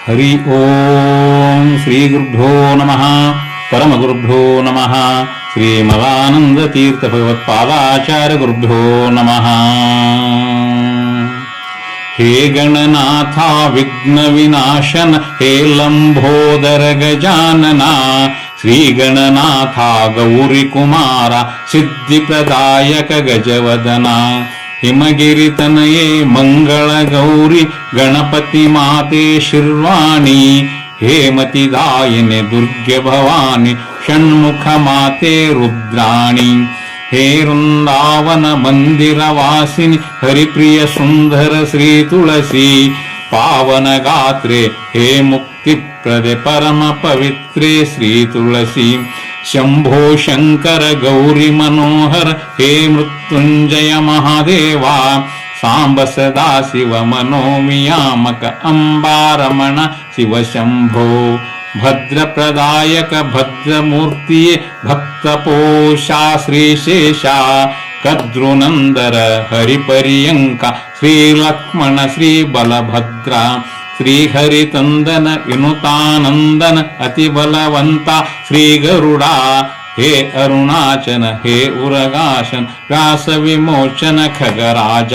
ಹರಿ ಓಂ ಶ್ರೀ ಗುರುಭ್ಯೋ ನಮಃ ಪರಮಗುರುಭ್ಯೋ ನಮಃ ಶ್ರೀಮದಾನಂದ ತೀರ್ಥ ಭಗವತ್ಪಾದಾಚಾರ್ಯ ಗುರುಭ್ಯೋ ನಮಃ. ಹೇ ಗಣನಾಥ ವಿಘ್ನ ವಿನಾಶನ, ಹೇ ಲಂಬೋದರ ಗಜಾನನ, ಶ್ರೀ ಗಣನಾಥ ಗೌರಿ ಕುಮಾರ ಸಿದ್ಧಿ ಪ್ರದಾಯಕ ಗಜವದನ, ಹಿಮಗಿರಿ ತನಯೇ ಮಂಗಳ ಗೌರಿ ಗಣಪತಿ ಮಾತೆ ಶಿರ್ವಾಣಿ, ಹೇಮತಿದಾಯಿನಿ ದುರ್ಗೆ ಭವಾನಿ ಷಣ್ಮುಖ ಮಾತೆ ರುದ್ರಾಣಿ, ಹೇ ವೃಂದಾವನ ಮಂದಿರ ವಾಸಿನಿ ಹರಿಪ್ರಿಯ ಸುಂದರ ಶ್ರೀ ತುಳಸಿ, ಪಾವನ ಗಾತ್ರೆ ಹೇ ಮುಕ್ತಿ ಪ್ರದೆ ಪರಮ ಪವಿತ್ರೆ ಶ್ರೀ ತುಳಸಿ, ಶಂಭೋ ಶಂಕರ ಗೌರಿ ಮನೋಹರ ಹೇ ಮೃತ್ಯುಂಜಯ ಮಹಾದೇವ, ಸಾಂಬ ಸದಾ ಶಿವ ಮನೋಮಿಯಾಮಕ ಅಂಬಾರಮಣ ಶಿವ ಶಂಭೋ, ಭದ್ರ ಪ್ರದಾಯಕ ಭದ್ರಮೂರ್ತಿಯೇ ಭಕ್ತ ಪೋಷಾ ಶ್ರೀಶೇಷ, ಕದ್ರುನಂದರ ಹರಿಪರ್ಯಂಕ ಶ್ರೀ ಲಕ್ಷ್ಮಣ ಶ್ರೀ ಬಲಭದ್ರ, ಶ್ರೀ ಹರಿತಂದನ ವಿನುತಾನಂದನ ಅತಿ ಬಲವಂತ ಶ್ರೀ ಗರುಡ, ಹೇ ಅರುಣಾಚನ ಹೇ ಉರಗಾಶನ ವ್ಯಾಸ ವಿಮೋಚನ ಖಗರಾಜ,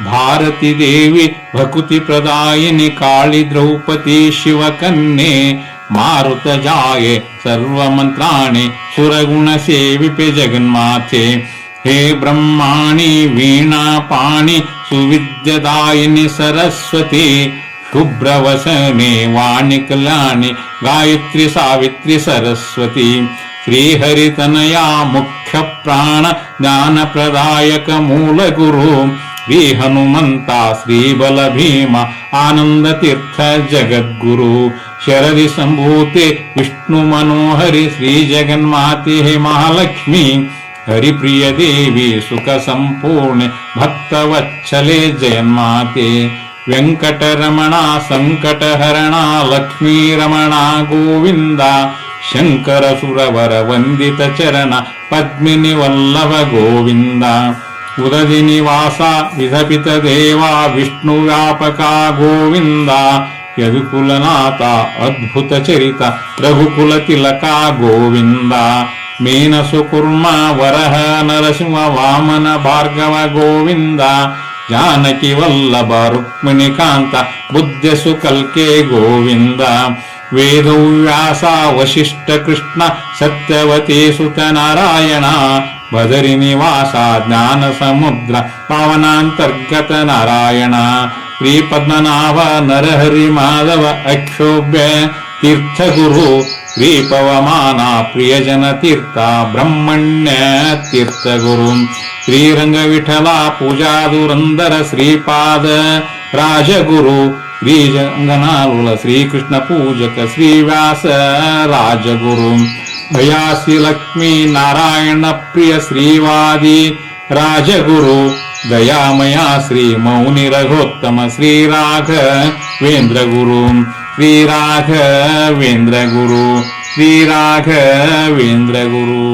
ಭಾರತಿ ದೇವಿ ಭಕುತಿ ಪ್ರದಾಯಿನಿ ಕಾಳಿ ದ್ರೌಪದಿ ಶಿವಕನ್ಯೆ, ಮಾರುತ ಜಾಯೆ ಸರ್ವಮಂತ್ರಾಣಿ ಸುರಗುಣ ಸೇವಿಪೆ ಜಗನ್ಮಾತೆ, ಹೇ ಬ್ರಹ್ಮಾಣಿ ವೀಣಾಪಾಣಿ ಸುವಿದ್ಯದಾಯಿನಿ ಸರಸ್ವತಿ, ಶುಭ್ರವಸನೆ ವಾಣಿ ಕಲ್ಯಾಣಿ ಗಾಯತ್ರಿ ಸಾವಿತ್ರಿ ಸರಸ್ವತಿ, ಶ್ರೀಹರಿತನಯ ಮುಖ್ಯ ಪ್ರಾಣ ಜ್ಞಾನ ಪ್ರದಾಯಕ ಮೂಲ ಗುರು, ಶ್ರೀ ಹನುಮಂತ ಶ್ರೀ ಬಲ ಭೀಮ ಆನಂದ ತೀರ್ಥ ಜಗದ್ಗುರು, ಶರದಿ ಸಂಭೂತೆ ವಿಷ್ಣು ಮನೋಹರಿ ಶ್ರೀ ಜಗನ್ಮಾತೆ ಹೇ ಮಹಾಲಕ್ಷ್ಮಿ, ಹರಿಪ್ರಿಯ ದೇವಿ ಸುಖ ಸಂಪೂರ್ಣೆ ಭಕ್ತವತ್ಸಲೆ ಜಯನ್ಮಾತೆ, ವೆಂಕಟರಮಣ ಸಂಕಟಹರಣ ಲಕ್ಷ್ಮೀ ರಮಣ ಗೋವಿಂದ, ಶಂಕರ ಸುರವರ ವಂದಿತ ಚರಣ ಪದ್ಮಿನಿ ವಲ್ಲಭ ಗೋವಿಂದ, ಉದದಿ ನಿವಾಸ ವಿಧಪಿತ ದೇವ ವಿಷ್ಣು ವ್ಯಾಪಕ ಗೋವಿಂದ, ಯದುಕುಲನಾಥ ಅದ್ಭುತ ಚರಿತ ರಘುಕುಲ ತಿಲಕ ಗೋವಿಂದ, ಮೇನಸು ಕುರ್ಮ ವರಹ ನರಸಿಂಹ ವಾಮನ ಭಾರ್ಗವ ಗೋವಿಂದ, ಜಾನಕಿ ವಲ್ಲಭ ರುಕ್ಮಿಣಿಕಾಂತ ಬುದ್ಧಸು ಕಲ್ಕೆ ಗೋವಿಂದ, ವೇದವ್ಯಾಸ ವಶಿಷ್ಠ ಕೃಷ್ಣ ಸತ್ಯವತಿ ಸುತ ನಾರಾಯಣ, ಬದರಿ ನಿವಾಸ ಜ್ಞಾನ ಸಮುದ್ರ ಪಾವನಾಂತರ್ಗತ ನಾರಾಯಣ, ಶ್ರೀ ಪದ್ಮನಾಭ ನರಹರಿ ಮಾಧವ ಅಕ್ಷೋಭ್ಯ ತೀರ್ಥ ಗುರು, ಶ್ರೀ ಪವಮಾನ ಪ್ರಿಯಜನ ತೀರ್ಥ ಬ್ರಹ್ಮಣ್ಯ ತೀರ್ಥ ಗುರು, ಶ್ರೀರಂಗ ವಿಠಲ ಪೂಜಾ ದುರಂದರ ಶ್ರೀಪಾದ ರಾಜಗುರು, ಶ್ರೀ ಜಂಗನಾಲುಲ ಶ್ರೀಕೃಷ್ಣ ಪೂಜಕ ಶ್ರೀ ವ್ಯಾಸ ರಾಜಗುರು, ಭಯಾಸಿ ಲಕ್ಷ್ಮೀ ನಾರಾಯಣ ಪ್ರಿಯ ಶ್ರೀವಾದಿ ರಾಜಗುರು, ದಯಾಮಯ ಶ್ರೀ ಮೌನಿ ರಘೋತ್ತಮ ಶ್ರೀ ರಾಘವೇಂದ್ರ ಗುರು, ಶ್ರೀ ರಾಘವೇಂದ್ರ ಗುರು, ಶ್ರೀ ರಾಘವೇಂದ್ರ ಗುರು.